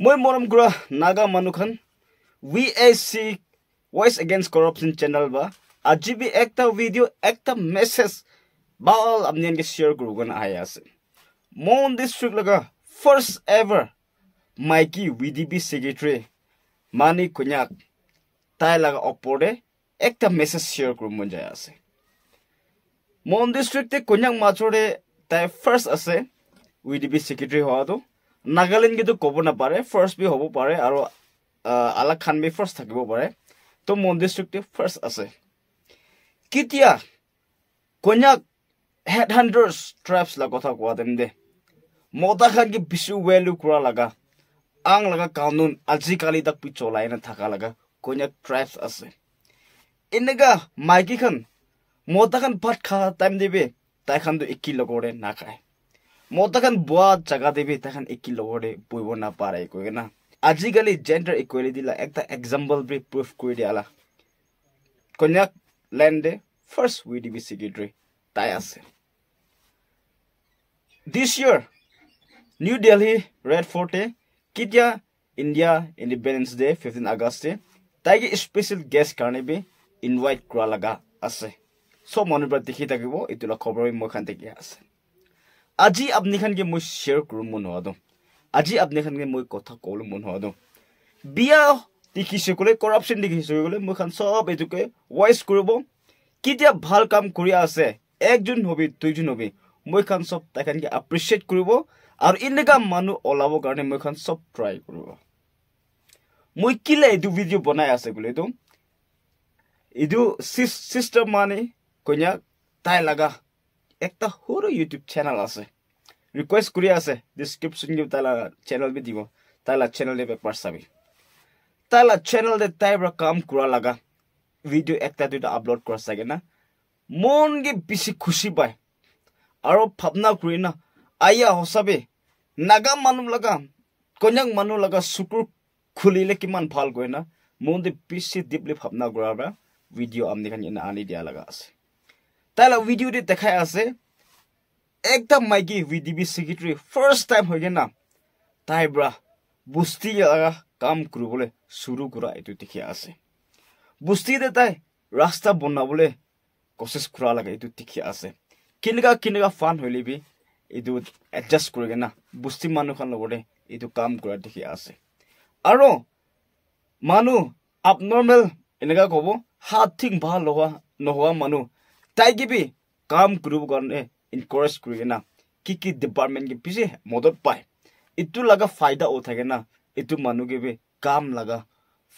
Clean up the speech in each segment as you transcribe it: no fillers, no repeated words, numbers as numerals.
Moi moram gura naga manukhan VAC Voice Against Corruption channel ba ajibi ekta video ekta message bal amnian ke share guru gana aya ase mon district laga first ever Mikey VDP secretary Mani Kunyak tai laga opode ekta message share guru mon jaya ase mon district te Kunyak machore tai first ase VDP secretary hoa do Nagaland ke to kobo na pare first bi hobo pare aro alak khan bi first thakibo pare to mon district te first ase kitia Kunyak headhunters traps la kotha kwa dem de moda khan ki bisu value kura laga ang laga kanun ajikali tak picholai na thaka laga Kunyak traps ase inega Mikey khan moda khan phat kha time debe tai khan do 1 kilo gore na khai moda khan bua jaga debe tai khan 1 kilo gore boibo na pare ko na ajikali gender equality la ekta example bi proof koi diala Kunyak land first VDP secretary tai ase this year New Delhi Red Fort Kitia India Independence Day 15 August taigi special guest karne be invite kura laga ase so monubra dikhi takibo itula khobor moi khan teki ase aji apni khan ke moi share kuru mon hoado aji apni khan ke moi kotha kolu mon hoado bia dikhi sekole corruption dikhi sekole moi khan sob etuke voice kurubo kitia bhal kam kuri ase ekjon hobi duijon hobi moi khan sob takan ke appreciate kurubo ar inega manu olabo karne moi khan sob try kurubo moi kile edu video banai ase gole to edu sister mane Kunyak tai laga ekta horo YouTube channel ase request kuri ase description ge tala channel bi dibo tala channel le paper sabi tala channel de taibra kam kura laga video ekta duita upload kora sage na mon ge bisi khushi pai aro phapna kuri na aya hosabe naga manu laga Kunyak manu laga sukur khulile kiman phal goina mon de bisi deeply phapna kura ba video amni khan ina ani dia laga ase tala video de dekhai ase ekta Mikey VDP secretary first time hoige na taibra busti laga kam kurubole shuru kura etu dikhi ase busti de tai rasta bonabole kosis kura laga etu dikhi ase kinega fan hoile bi etu adjust kurige na busti manu khan logore etu kam kura dikhi ase aro manu abnormal enega kobo hat thing bhal nohoa manu taigi bi kam kurub garne encourage kurige na ki department ke pise modot pai itu laga faida o thage na itu manu ke be kam laga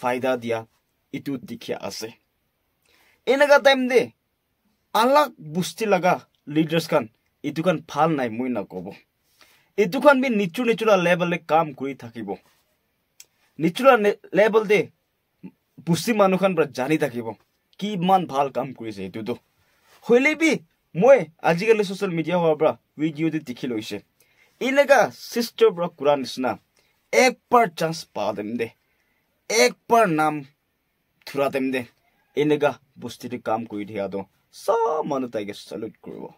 faida dia itu dikhya ase enaga time de alak busti laga leaders kan itu kan phal nai moi na kobo itu kan bi nichu level le kam kuri thakibo nichu level de busti manu kan pra jani thakibo ki man bhal kam kurise itu to hoile bi moi ajikali social media hoa bra video de dikhi loise inega sister bra quran isna ek par chance pa dem de ek par nam thura dem de inega busti de kam koi dia do sa manu tai ge salute kurbo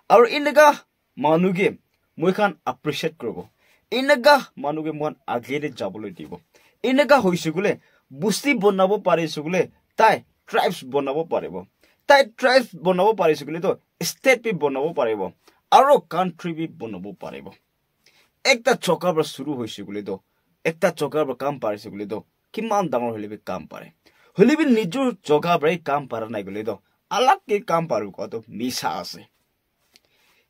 aur inega manu ge moi khan appreciate kurbo inega manu ge mon agere jabolo dibo inega hoise gule busti bonabo pare sugule tai tribes bonabo parebo tai tribes bonabo pare sugule to state bi bonabo parebo aro country bi bonabo parebo ekta choka bra shuru hoise gule to ekta choka bra kam pare sugule to kiman dangor hole bi kam pare hole bi nijur choka bra kam para nai gule to alag ke kam paru ko to misa ase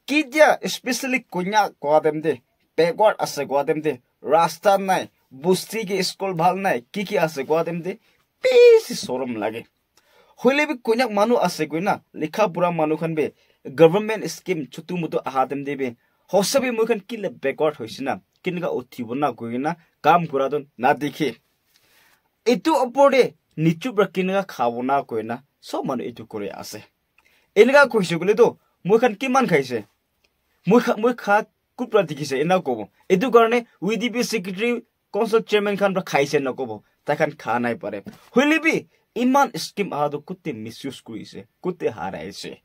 kidia especially Kunyak ko dem de backward ase ko dem de rasta nai busti ke school bhal nai ki ase ko dem de pisi sorom lage hoile bi Kunyak manu ase koina likha pura manu khan be government scheme chutu mutu aha dem de be hosabi mu khan kile backward hoisina kinga othibona goina kam kura don na dikhe etu opode nichu brakinga khabona koina so manu etu kore ase enga koise gole to mu khan kiman khaise mu kha kupra dikhise ena kobo etu karone VDP secretary council chairman khan bra khaise na kobo ta khan kha nai pare hoile bi iman scheme aha do kutte misuse kurise kutte haraise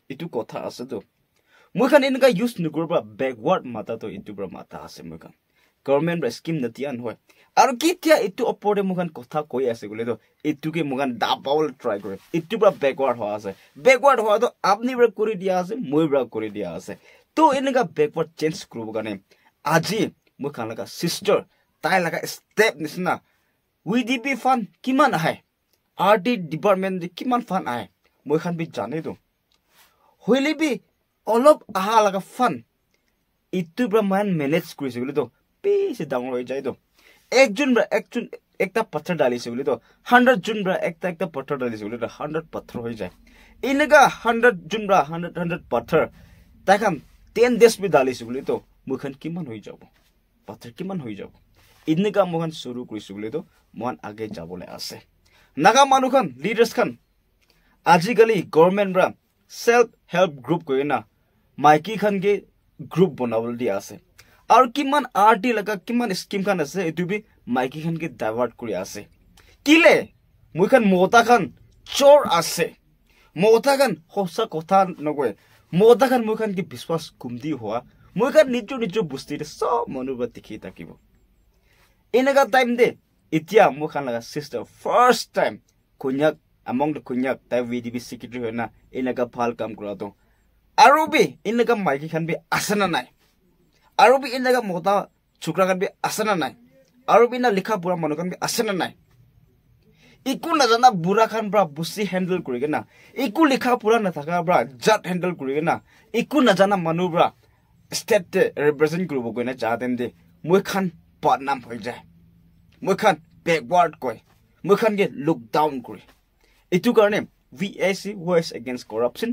etu kotha ase to mu khan enga use nugurba backward mata to etu bra mata ase mu khan government ra scheme na tian hoy aru kitia itu opore mugan kotha koi ase gole to itu ke mugan dabawol try kore itu bra backward ho ase backward ho to apni bra kori dia ase moi bra kori dia ase to enega backward change krubo gane aji mukan laga sister tai laga step nisna VDB fund kiman hai RD department de kiman fund ai moi khan bi jane to hoile bi olop aha laga fund itu bra man manage krise gole to pe se dangor hoi jai to ekjun ekta pathar dalise bole to 100 jun bra ekta pathar dalise bole to 100 pathar hoi jai inega 100 jun bra 100 pathar takam 10 days bi dalise bole to mukhan kiman hoi jabo pathar kiman hoi jabo inega mukhan shuru krise bole to mon age jabole ase naga manukhan leaders khan ajikali government bra self help group koina maiki khan ge group banawol di ase আর কিমান RT লাগা কিমান scheme খান আছে এটু B মাইকি খান কে divert কৰি আছে কিলে মই খান মোতা খান চোর আছে মোতা খান হসা কথা নগয় মোতা খান মই খান কি বিশ্বাস কুমদি হোৱা মই খান নিচু বুস্তিতে সব মনুবা দেখি থাকিব এনেকা টাইম দে ইতিয়া মই খান লাগা সিস্টার ফার্স্ট টাইম কুন্যাক among the kunyak tai VDB secretary hoina এনেকা ভাল কাম কৰা তো আৰু বি এনেকা মাইকি খান বি আসনা নাই aru bi inaga mota chukra kan bi asana nai aru bi na likha pura manu kan bi asana nai iku na jana bura khan bra busi handle kuri na iku likha pura na thaka bra jat handle kuri na iku na jana manu bra state represent kuru bo na ja den de moi khan patnam hoi jai moi khan backward koi moi khan ge look down kuri itu karone VAC voice against corruption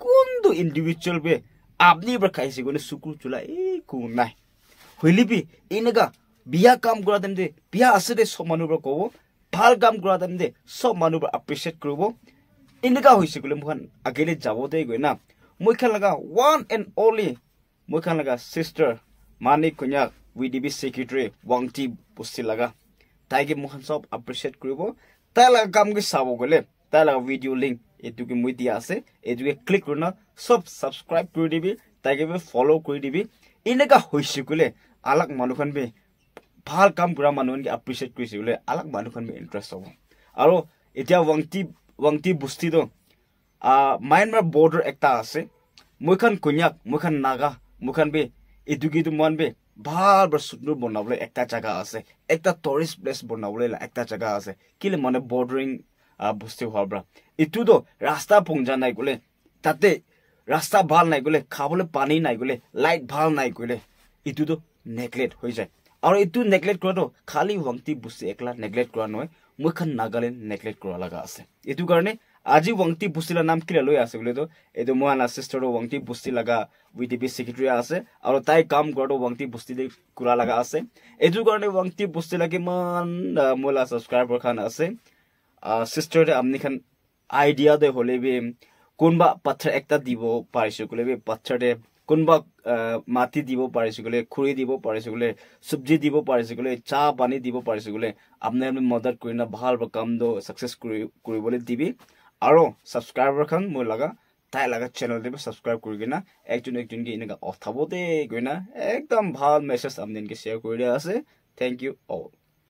kundu individual be আপনি বড় খাইছে গনে সুকুর চুলা এই কো নাই হইলিবি ইনেগা বিয়া কাম করা them they বিয়া আছে দে সব মানুষ বড় কব ভাল কাম করা দেম দে সব মানুষ বড় অ্যাপ্রিশিয়েট করব ইনেগা হইছে গলে মহান আগেলে যাব দে গই না মই খান লাগা ওয়ান এন্ড অনলি মই খান লাগা সিস্টার মানিক কন্যা VDB সেক্রেটারি ওয়াংটি পোস্টি লাগা তাইকে মহান সব অ্যাপ্রিশিয়েট করব তাই লাগা কাম কে সাবো গলে তাই লাগা ভিডিও লিংক এটুকে মই দিয়া আছে এটুকে ক্লিক করনা সব সাবস্ক্রাইব করে দিবি তাইকে ফলো করে দিবি এনেকা হইছে গলে আলাক মানুখান বে ভাল কাম কৰা মানুহন কে অ্যাপ্ৰিশিয়েট কৰিছে গলে আলাক মানুখান বে ইন্টাৰেস্ট হ'ব আৰু এতিয়া ওয়াংটি বুস্তি তো মায়ানমাৰ বৰ্ডাৰ একটা আছে মইখান কন্যাক মইখান নাগা মইখান বে এটুকে তো মন বে ভাল বৰ সুন্দৰ বনাবলে একটা জায়গা আছে একটা টুৰিস্ট প্লেস বনাবলে একটা জায়গা আছে কিলে মানে বৰ্ডাৰিং বুস্তি হবরা ইটু তো রাস্তা পৌঁছা নাই গলে তাতে রাস্তা ভাল নাই গলে খাবলে পানি নাই গলে লাইট ভাল নাই গলে ইটু তো নেগলেক্ট হৈ যায় আৰু ইটু নেগলেক্ট কৰাটো খালি ওয়াংটি বুস্তি একলা নেগলেক্ট কৰা নহয় মুখান নাগালেণ্ড নেগলেক্ট কৰা লাগা আছে ইটু কাৰণে আজি ওয়াংটি বুস্তিলা নাম কিলা লৈ আছে গলে তো এটো মহান সিস্টাৰ ওয়াংটি বুস্তি লাগা VDB সেক্ৰেটাৰি আছে আৰু তাই কাম কৰাটো ওয়াংটি বুস্তি দে কৰা লাগা আছে এটো কাৰণে ওয়াংটি বুস্তি লাগে মান মোলা সাবস্ক্রাইবার খান আছে sister de amni khan idea de hole be kunba pathar ekta dibo parise gole be pathar de kunba mati dibo parise gole khuri dibo parise gole sabji dibo parise gole cha pani dibo parise gole apne apne madad korina bhal ba kam do success kuri bole dibi aro subscriber khan mo laga tai laga channel de subscribe kuri gina ekjon ge inega othabo de goina ekdom bhal message amnen ke share kori ase thank you all